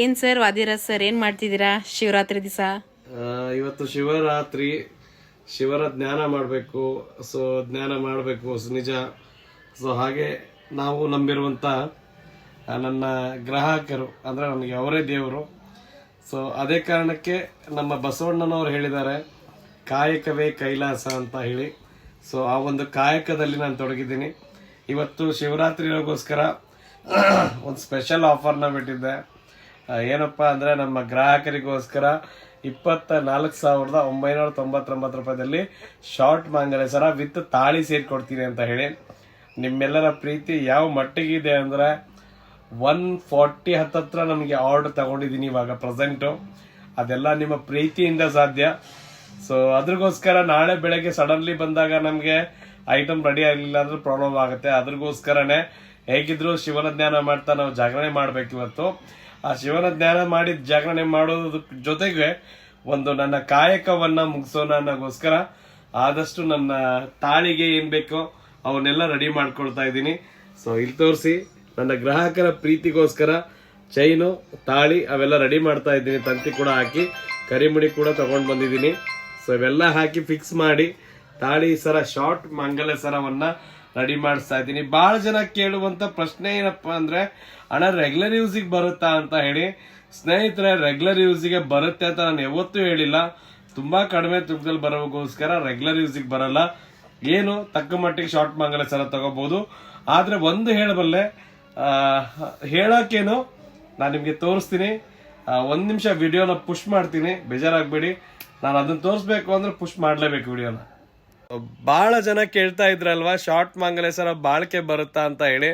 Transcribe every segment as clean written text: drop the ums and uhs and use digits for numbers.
ಏನ್ sir Vadiraj sir ಏನ್ ಮಾಡ್ತಿದ್ದೀರಾ ಶಿವರಾತ್ರಿ ದಿವಸ? ಇವತ್ತು ಶಿವರಾತ್ರಿ, ಶಿವರ ಜ್ಞಾನ ಮಾಡಬೇಕು. ಸೊ ಜ್ಞಾನ ಮಾಡಬೇಕು ನಿಜ. ಸೊ ಹಾಗೆ ನಾವು ನಂಬಿರುವಂಥ ನನ್ನ ಗ್ರಾಹಕರು ಅಂದರೆ ನನಗೆ ಅವರೇ ದೇವರು. ಸೊ ಅದೇ ಕಾರಣಕ್ಕೆ ನಮ್ಮ ಬಸವಣ್ಣನವರು ಹೇಳಿದ್ದಾರೆ, ಕಾಯಕವೇ ಕೈಲಾಸ ಅಂತ ಹೇಳಿ. ಸೊ ಆ ಒಂದು ಕಾಯಕದಲ್ಲಿ ನಾನು ತೊಡಗಿದ್ದೀನಿ. ಇವತ್ತು ಶಿವರಾತ್ರಿಗೋಸ್ಕರ ಒಂದು ಸ್ಪೆಷಲ್ ಆಫರ್ನ ಬಿಟ್ಟಿದ್ದೆ. ಏನಪ್ಪ ಅಂದರೆ ನಮ್ಮ ಗ್ರಾಹಕರಿಗೋಸ್ಕರ 24,999 ರೂಪಾಯಿದಲ್ಲಿ ಶಾರ್ಟ್ ಮಾಂಗಲ್ಯ ವಿತ್ ತಾಳಿ ಸೇರಿಕೊಡ್ತೀನಿ ಅಂತ ಹೇಳಿ. ನಿಮ್ಮೆಲ್ಲರ ಪ್ರೀತಿ ಯಾವ ಮಟ್ಟಿಗಿದೆ ಅಂದರೆ 140 ಹತ್ತತ್ರ ನಮಗೆ ಆರ್ಡರ್ ತಗೊಂಡಿದ್ದೀನಿ ಇವಾಗ ಪ್ರೆಸೆಂಟು. ಅದೆಲ್ಲ ನಿಮ್ಮ ಪ್ರೀತಿಯಿಂದ ಸಾಧ್ಯ. ಸೊ ಅದ್ರಗೋಸ್ಕರ ನಾಳೆ ಬೆಳಗ್ಗೆ ಸಡನ್ಲಿ ಬಂದಾಗ ನಮಗೆ ಐಟಮ್ ರೆಡಿ ಆಗಲಿಲ್ಲ ಅಂದ್ರೆ ಪ್ರಾಬ್ಲಮ್ ಆಗುತ್ತೆ. ಅದ್ರಗೋಸ್ಕರನೇ ಹೇಗಿದ್ರು ಶಿವನ ಜ್ಞಾನ ಮಾಡ್ತಾ ನಾವು ಜಾಗರಣೆ ಮಾಡ್ಬೇಕು. ಇವತ್ತು ಆ ಶಿವನ ಜ್ಞಾನ ಮಾಡಿ ಜಾಗರಣೆ ಮಾಡೋದ್ರ ಜೊತೆಗೆ ಒಂದು ನನ್ನ ಕಾಯಕವನ್ನ ಮುಗಿಸೋಣ ಅನ್ನೋಗೋಸ್ಕರ ಆದಷ್ಟು ನನ್ನ ತಾಳಿಗೆ ಏನ್ ಬೇಕೋ ಅವನ್ನೆಲ್ಲ ರೆಡಿ ಮಾಡ್ಕೊಳ್ತಾ ಇದ್ದೀನಿ. ಸೊ ಇಲ್ಲಿ ತೋರಿಸಿ, ನನ್ನ ಗ್ರಾಹಕರ ಪ್ರೀತಿಗೋಸ್ಕರ ಚೈನು, ತಾಳಿ ಅವೆಲ್ಲ ರೆಡಿ ಮಾಡ್ತಾ ಇದ್ದೀನಿ. ತಂತಿ ಕೂಡ ಹಾಕಿ ಕರಿಮುಡಿ ಕೂಡ ತಗೊಂಡ್ ಬಂದಿದ್ದೀನಿ. ಸೊ ಇವೆಲ್ಲ ಹಾಕಿ ಫಿಕ್ಸ್ ಮಾಡಿ ತಾಳಿ ಸರ, ಶಾರ್ಟ್ ಮಂಗಲ ಸರವನ್ನ ರೆಡಿ ಮಾಡಿಸ್ತಾ ಇದ್ದೀನಿ. ಬಹಳ ಜನ ಕೇಳುವಂತ ಪ್ರಶ್ನೆ ಏನಪ್ಪಾ ಅಂದ್ರೆ, ಅಣ್ಣ ರೆಗ್ಯುಲರ್ ಯೂಸಿಗೆ ಬರುತ್ತಾ ಅಂತ ಹೇಳಿ. ಸ್ನೇಹಿತರೆ, ರೆಗ್ಯುಲರ್ ಯೂಸಿಗೆ ಬರುತ್ತೆ ಅಂತ ನಾನು ಯಾವತ್ತೂ ಹೇಳಿಲ್ಲ. ತುಂಬಾ ಕಡಿಮೆ ತೂಕದಲ್ಲಿ ಬರೋಗೋಸ್ಕರ ರೆಗ್ಯುಲರ್ ಯೂಸಿಗೆ ಬರಲ್ಲ. ಏನು ತಕ್ಕ ಮಟ್ಟಿಗೆ ಶಾರ್ಟ್ ಮಂಗಲ ಸರ ತಗೋಬಹುದು. ಆದ್ರೆ ಒಂದು ಹೇಳಬಲ್ಲೆ, ಹೇಳಕ್ಕೇನು ನಾನು ನಿಮ್ಗೆ ತೋರಿಸ್ತೀನಿ. 1 ನಿಮಿಷ ವಿಡಿಯೋನ ಪುಷ್ ಮಾಡ್ತೀನಿ, ಬೇಜಾರಾಗ್ಬೇಡಿ. ನಾನು ಅದನ್ನ ತೋರಿಸ್ಬೇಕು ಅಂದ್ರೆ ಪುಷ್ ಮಾಡ್ಲೇಬೇಕು ವಿಡಿಯೋನ. ಬಹಳ ಜನ ಕೇಳ್ತಾ ಇದ್ರಲ್ವಾ ಶಾರ್ಟ್ ಮಂಗಲ ಸರ ಬಾಳಿಕೆ ಬರುತ್ತಾ ಅಂತ ಹೇಳಿ.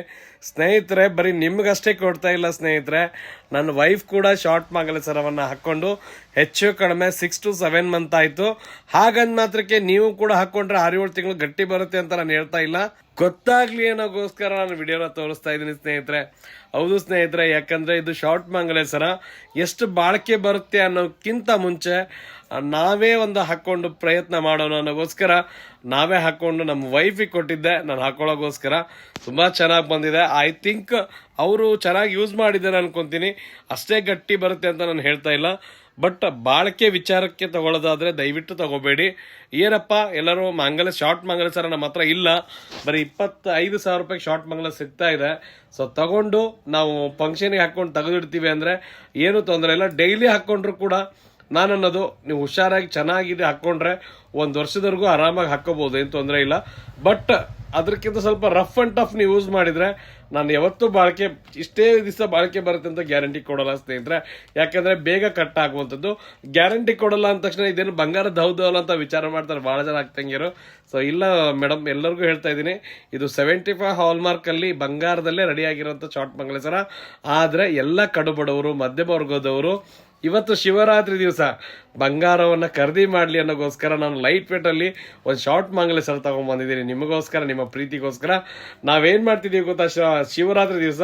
ಸ್ನೇಹಿತರೆ, ಬರೀ ನಿಮ್ಗಷ್ಟೇ ಕೊಡ್ತಾ ಇಲ್ಲ ಸ್ನೇಹಿತರೆ, ನನ್ನ ವೈಫ್ ಕೂಡ ಶಾರ್ಟ್ ಮಂಗಲ ಸರವನ್ನ ಹಾಕೊಂಡು ಹೆಚ್ಚು ಕಡಿಮೆ 6 to 7 ಮಂತ್ ಆಯ್ತು. ಹಾಗಂದ್ ಮಾತ್ರಕ್ಕೆ ನೀವು ಕೂಡ ಹಾಕೊಂಡ್ರೆ 6-7 ತಿಂಗಳು ಗಟ್ಟಿ ಬರುತ್ತೆ ಅಂತ ನಾನು ಹೇಳ್ತಾ ಇಲ್ಲ. ಗೊತ್ತಾಗ್ಲಿ ಅನ್ನೋಗೋಸ್ಕರ ನಾನು ವಿಡಿಯೋನ ತೋರಿಸ್ತಾ ಇದ್ದೀನಿ ಸ್ನೇಹಿತರೆ. ಹೌದು ಸ್ನೇಹಿತರೆ, ಯಾಕಂದ್ರೆ ಇದು ಶಾರ್ಟ್ ಮಂಗಲ ಸರ ಎಷ್ಟು ಬಾಳಿಕೆ ಬರುತ್ತೆ ಅನ್ನೋಕ್ಕಿಂತ ಮುಂಚೆ ನಾವೇ ಒಂದು ಹಾಕೊಂಡು ಪ್ರಯತ್ನ ಮಾಡೋಣ ಅನ್ನೋಗೋಸ್ಕರ ನಾವೇ ಹಾಕೊಂಡು ನಮ್ಮ ವೈಫಿಗೆ ಕೊಟ್ಟಿದ್ದೆ, ನಾನು ಹಾಕೊಳ್ಳೋಗೋಸ್ಕರ. ತುಂಬಾ ಚೆನ್ನಾಗಿ ಬಂದಿದೆ. ಐ ಥಿಂಕ್ ಅವರು ಚೆನ್ನಾಗಿ ಯೂಸ್ ಮಾಡಿದ್ದಾರೆ ಅನ್ಕೊಂತೀನಿ. ಅಷ್ಟೇ ಗಟ್ಟಿ ಬರುತ್ತೆ ಅಂತ ನಾನು ಹೇಳ್ತಾ ಇಲ್ಲ. ಬಟ್ ಬಾಳಿಕೆ ವಿಚಾರಕ್ಕೆ ತಗೊಳ್ಳೋದಾದ್ರೆ ದಯವಿಟ್ಟು ತಗೋಬೇಡಿ. ಏನಪ್ಪ, ಎಲ್ಲರೂ ಶಾರ್ಟ್ ಮಂಗಲ ಸರ ನಮ್ಮ ಹತ್ರ ಇಲ್ಲ, ಬರೀ 25,000 ರೂಪಾಯಿ ಶಾರ್ಟ್ ಮಂಗಲ ಸಿಗ್ತಾ ಇದೆ. ಸೊ ತಗೊಂಡು ನಾವು ಫಂಕ್ಷನ್ಗೆ ಹಾಕೊಂಡು ತೆಗೆದಿಡ್ತೀವಿ ಅಂದ್ರೆ ಏನು ತೊಂದರೆ ಇಲ್ಲ. ಡೈಲಿ ಹಾಕೊಂಡ್ರು ಕೂಡ ನಾನು ಅನ್ನೋದು, ನೀವು ಹುಷಾರಾಗಿ ಚೆನ್ನಾಗಿದೆ ಹಾಕೊಂಡ್ರೆ 1 ವರ್ಷದವರೆಗೂ ಆರಾಮಾಗಿ ಹಾಕೋಬಹುದು, ಏನು ತೊಂದರೆ ಇಲ್ಲ. ಬಟ್ ಅದಕ್ಕಿಂತ ಸ್ವಲ್ಪ ರಫ್ ಅಂಡ್ ಟಫ್ ನೀವು ಯೂಸ್ ಮಾಡಿದ್ರೆ ನಾನು ಯಾವತ್ತೂ ಬಾಳಿಕೆ ಇಷ್ಟೇ ದಿವಸ ಬಾಳಿಕೆ ಬರುತ್ತೆ ಅಂತ ಗ್ಯಾರಂಟಿ ಕೊಡಲ್ಲ ಸ್ನೇಹಿತರೆ. ಯಾಕಂದ್ರೆ ಬೇಗ ಕಟ್ ಆಗುವಂಥದ್ದು. ಗ್ಯಾರಂಟಿ ಕೊಡಲ್ಲ ಅಂದ ತಕ್ಷಣ ಇದೇನು ಬಂಗಾರದ ಹೌದಲ್ಲ ಅಂತ ವಿಚಾರ ಮಾಡ್ತಾರೆ ಬಹಳ ಜನ ಆಗ್ತಂಗಿರು. ಸೊ ಇಲ್ಲ ಮೇಡಮ್, ಎಲ್ಲರಿಗೂ ಹೇಳ್ತಾ ಇದ್ದೀನಿ, ಇದು 75 ಹಾಲ್ಮಾರ್ಕ್ ಅಲ್ಲಿ ಬಂಗಾರದಲ್ಲೇ ರೆಡಿ ಆಗಿರುವಂತ ಶಾರ್ಟ್ ಮಂಗಲ ಸರ. ಆದ್ರೆ ಎಲ್ಲ ಕಡುಬಡವರು, ಮಧ್ಯಮ ವರ್ಗದವರು ಇವತ್ತು ಶಿವರಾತ್ರಿ ದಿವಸ ಬಂಗಾರವನ್ನ ಖರೀದಿ ಮಾಡ್ಲಿ ಅನ್ನೋಗೋಸ್ಕರ ನಾನು ಲೈಟ್ ವೇಟ್ ಅಲ್ಲಿ ಒಂದು ಶಾರ್ಟ್ ಮಂಗಲ ಸರ ತಗೊಂಡ್ ಬಂದಿದ್ದೀನಿ ನಿಮಗೋಸ್ಕರ, ನಿಮ್ಮ ಪ್ರೀತಿಗೋಸ್ಕರ. ನಾವೇನ್ ಮಾಡ್ತಿದೀವಿ ಗೊತ್ತಾ, ಶಿವರಾತ್ರಿ ದಿವಸ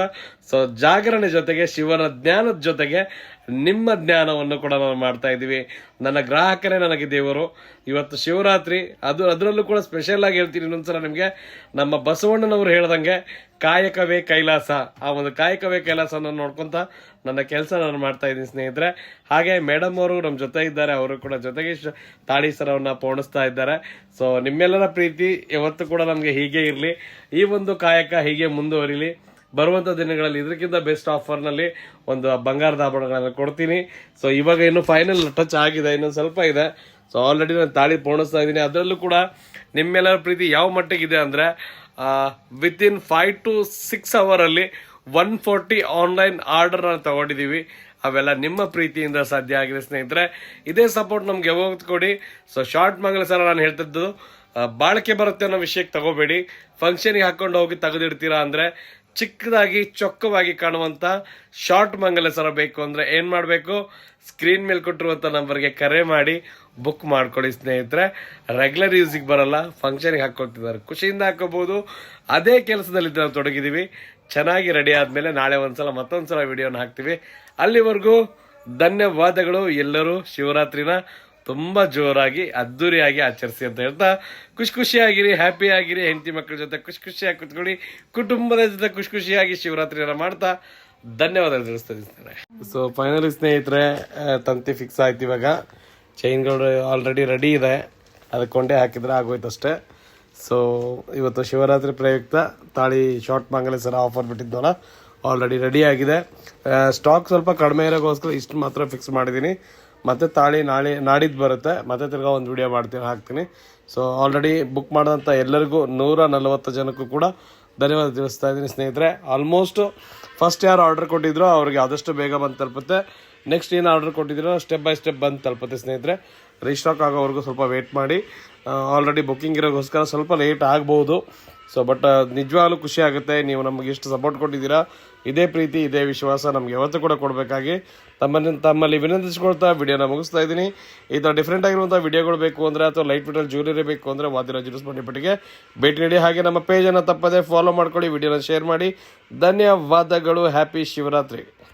ಸೊ ಜಾಗರಣೆ ಜೊತೆಗೆ ಶಿವನ ಜ್ಞಾನದ ಜೊತೆಗೆ ನಿಮ್ಮ ಜ್ಞಾನವನ್ನು ಕೂಡ ನಾವು ಮಾಡ್ತಾ ಇದ್ದೀವಿ. ನನ್ನ ಗ್ರಾಹಕರೇ ನನಗೆ ದೇವರು. ಇವತ್ತು ಶಿವರಾತ್ರಿ, ಅದರಲ್ಲೂ ಕೂಡ ಸ್ಪೆಷಲ್ ಆಗಿ ಹೇಳ್ತೀನಿ ಇನ್ನೊಂದ್ಸಲ ನಿಮ್ಗೆ, ನಮ್ಮ ಬಸವಣ್ಣನವರು ಹೇಳ್ದಂಗೆ ಕಾಯಕವೇ ಕೈಲಾಸ. ಆ ಒಂದು ಕಾಯಕವೇ ಕೈಲಾಸ ನೋಡ್ಕೊಂತ ನನ್ನ ಕೆಲಸ ನಾನು ಮಾಡ್ತಾ ಇದ್ದೀನಿ ಸ್ನೇಹಿತರೆ. ಹಾಗೆ ಮೇಡಮ್ ಅವರು ನಮ್ಮ ಜೊತೆ ಇದ್ದಾರೆ, ಅವರು ಕೂಡ ಜೊತೆಗೆ ತಾಳಿ ಸರವನ್ನ ಪೋಣಿಸ್ತಾ ಇದ್ದಾರೆ. ಸೊ ನಿಮ್ಮೆಲ್ಲರ ಪ್ರೀತಿ ಯಾವತ್ತು ಕೂಡ ನಮ್ಗೆ ಹೀಗೆ ಇರಲಿ, ಈ ಒಂದು ಕಾಯಕ ಹೀಗೆ ಮುಂದುವರಿಲಿ. ಬರುವಂತ ದಿನಗಳಲ್ಲಿ ಇದಕ್ಕಿಂತ ಬೆಸ್ಟ್ ಆಫರ್ ನಲ್ಲಿ ಒಂದು ಬಂಗಾರದ ಆಭರಣಗಳನ್ನ ಕೊಡ್ತೀನಿ. ಸೊ ಇವಾಗ ಇನ್ನು ಫೈನಲ್ ಟಚ್ ಆಗಿದೆ, ಇನ್ನೊಂದು ಸ್ವಲ್ಪ ಇದೆ. ಸೊ ಆಲ್ರೆಡಿ ನಾನು ತಾಳಿ ಪೋಣಿಸ್ತಾ ಇದ್ದೀನಿ. ಅದರಲ್ಲೂ ಕೂಡ ನಿಮ್ಮೆಲ್ಲರ ಪ್ರೀತಿ ಯಾವ ಮಟ್ಟಿಗಿದೆ ಅಂದ್ರೆ, ವಿತಿನ್ 5 to 6 ಅವರ್ ಅಲ್ಲಿ 140 ಆನ್ಲೈನ್ ಆರ್ಡರ್ ತಗೊಂಡಿದೀವಿ. ಅವೆಲ್ಲ ನಿಮ್ಮ ಪ್ರೀತಿಯಿಂದ ಸಾಧ್ಯ ಆಗಿದೆ ಸ್ನೇಹಿತರೆ. ಇದೇ ಸಪೋರ್ಟ್ ನಮ್ಗೆ ಯಾವಾಗ ಕೊಡಿ. ಸೊ ಶಾರ್ಟ್ ಮಂಗಲ ಸರ ನಾನು ಹೇಳ್ತಿದ್ದು ಬಾಳಿಕೆ ಬರುತ್ತೆ ಅನ್ನೋ ವಿಷಯಕ್ಕೆ ತಗೋಬೇಡಿ. ಫಂಕ್ಷನ್ಗೆ ಹಾಕೊಂಡು ಹೋಗಿ ತೆಗೆದಿಡ್ತೀರಾ ಅಂದ್ರೆ ಚಿಕ್ಕದಾಗಿ ಚೊಕ್ಕವಾಗಿ ಕಾಣುವಂತ ಶಾರ್ಟ್ ಮಂಗಲ ಸರ ಬೇಕು ಅಂದ್ರೆ ಏನ್ ಮಾಡ್ಬೇಕು, ಸ್ಕ್ರೀನ್ ಮೇಲೆ ಕೊಟ್ಟಿರುವಂತ ನಂಬರ್ಗೆ ಕರೆ ಮಾಡಿ ಬುಕ್ ಮಾಡ್ಕೊಳ್ಳಿ ಸ್ನೇಹಿತರೆ. ರೆಗ್ಯುಲರ್ ಯೂಸಿಗೆ ಬರಲ್ಲ, ಫಂಕ್ಷನ್ಗೆ ಹಾಕೊಳ್ತಿದ್ದಾರೆ, ಖುಷಿಯಿಂದ ಹಾಕೋಬಹುದು. ಅದೇ ಕೆಲಸದಲ್ಲಿ ನಾವು ತೊಡಗಿದೀವಿ. ಚೆನ್ನಾಗಿ ರೆಡಿ ಆದ್ಮೇಲೆ ನಾಳೆ ಮತ್ತೊಂದ್ಸಲ ವಿಡಿಯೋನ ಹಾಕ್ತಿವಿ. ಅಲ್ಲಿವರೆಗೂ ಧನ್ಯವಾದಗಳು. ಎಲ್ಲರೂ ಶಿವರಾತ್ರಿನ ತುಂಬಾ ಜೋರಾಗಿ ಅದ್ದೂರಿಯಾಗಿ ಆಚರಿಸಿ ಅಂತ ಹೇಳ್ತಾ ಖುಷಿಯಾಗಿರಿ, ಹ್ಯಾಪಿ ಆಗಿರಿ, ಹೆಂಡತಿ ಮಕ್ಕಳ ಜೊತೆ ಖುಷಿಯಾಗಿ ಕುತ್ಕೊಳ್ಳಿ, ಕುಟುಂಬದ ಜೊತೆ ಖುಷಿಯಾಗಿ ಶಿವರಾತ್ರಿಯನ್ನ ಮಾಡ್ತಾ ಧನ್ಯವಾದ ತಿಳಿಸ್ತಾರೆ. ಸೊ ಫೈನಲಿ ಸ್ನೇಹಿತರೆ, ತಂತಿ ಫಿಕ್ಸ್ ಆಯ್ತು. ಇವಾಗ ಚೈನ್ಗಳು ಆಲ್ರೆಡಿ ರೆಡಿ ಇದೆ, ಅದಕ್ಕೆ ಕೊಂಡೆ ಹಾಕಿದ್ರೆ ಆಗೋಯ್ತು ಅಷ್ಟೇ. ಸೊ ಇವತ್ತು ಶಿವರಾತ್ರಿ ಪ್ರಯುಕ್ತ ತಾಳಿ ಶಾರ್ಟ್ ಮಂಗಲೇಶ್ವರ ಆಫರ್ ಬಿಟ್ಟಿದ್ದವಲ್ಲ, ಆಲ್ರೆಡಿ ರೆಡಿ ಆಗಿದೆ. ಸ್ಟಾಕ್ ಸ್ವಲ್ಪ ಕಡಿಮೆ ಇರೋಕ್ಕೋಸ್ಕರ ಇಷ್ಟು ಮಾತ್ರ ಫಿಕ್ಸ್ ಮಾಡಿದ್ದೀನಿ. ಮತ್ತೆ ತಾಳಿ ನಾಡಿದ್ದು ಬರುತ್ತೆ, ಮತ್ತೆ ತಿರ್ಗಾ ಒಂದು ವಿಡಿಯೋ ಹಾಕ್ತೀನಿ. ಸೊ ಆಲ್ರೆಡಿ ಬುಕ್ ಮಾಡಿದಂಥ ಎಲ್ಲರಿಗೂ 140 ಜನಕ್ಕೂ ಕೂಡ ಧನ್ಯವಾದ ತಿಳಿಸ್ತಾ ಇದ್ದೀನಿ ಸ್ನೇಹಿತರೆ. ಆಲ್ಮೋಸ್ಟ್ ಫಸ್ಟ್ ಯಾರು ಆರ್ಡರ್ ಕೊಟ್ಟಿದ್ರು ಅವ್ರಿಗೆ ಆದಷ್ಟು ಬೇಗ ಬಂದು ತಲುಪುತ್ತೆ. ನೆಕ್ಸ್ಟ್ ಏನು ಆರ್ಡರ್ ಕೊಟ್ಟಿದ್ರು ಸ್ಟೆಪ್ ಬೈ ಸ್ಟೆಪ್ ಬಂದು ತಲುಪುತ್ತೆ ಸ್ನೇಹಿತರೆ. ರೀಸ್ಟಾಕ್ ಆಗೋವರೆಗೂ ಸ್ವಲ್ಪ ವೇಟ್ ಮಾಡಿ. ಆಲ್ರೆಡಿ ಬುಕ್ಕಿಂಗ್ ಇರೋಕ್ಕೋಸ್ಕರ ಸ್ವಲ್ಪ ಲೇಟ್ ಆಗ್ಬೋದು. ಸೊ ಬಟ್ ನಿಜವಾಗ್ಲೂ ಖುಷಿ ಆಗುತ್ತೆ, ನೀವು ನಮಗೆ ಎಷ್ಟು ಸಪೋರ್ಟ್ ಕೊಟ್ಟಿದ್ದೀರಾ. ಇದೇ ಪ್ರೀತಿ, ಇದೇ ವಿಶ್ವಾಸ ನಮ್ಗೆ ಯಾವತ್ತೂ ಕೂಡ ಕೊಡಬೇಕಾಗಿ ತಮ್ಮಲ್ಲಿ ವಿನಂತಿಸ್ಕೊಳ್ತಾ ವಿಡಿಯೋನ ಮುಗಿಸ್ತಾ ಇದ್ದೀನಿ. ಈ ಥರ ಡಿಫ್ರೆಂಟ್ ಆಗಿರುವಂಥ ವಿಡಿಯೋಗಳು ಬೇಕು ಅಂದರೆ ಅಥವಾ ಲೈಟ್ ವೆಯ್ಟಲ್ಲಿ ಜ್ಯುವೆಲರಿ ಬೇಕು ಅಂದರೆ ವಾದಿರಾಜ್ ಜ್ಯುವೆಲರ್ಸ್ ಬಂಡಿಪಟ್ಟಿಗೆ ಭೇಟಿ ನೀಡಿ. ಹಾಗೆ ನಮ್ಮ ಪೇಜನ್ನು ತಪ್ಪದೆ ಫಾಲೋ ಮಾಡ್ಕೊಳ್ಳಿ, ವಿಡಿಯೋನ ಶೇರ್ ಮಾಡಿ. ಧನ್ಯವಾದಗಳು. ಹ್ಯಾಪಿ ಶಿವರಾತ್ರಿ.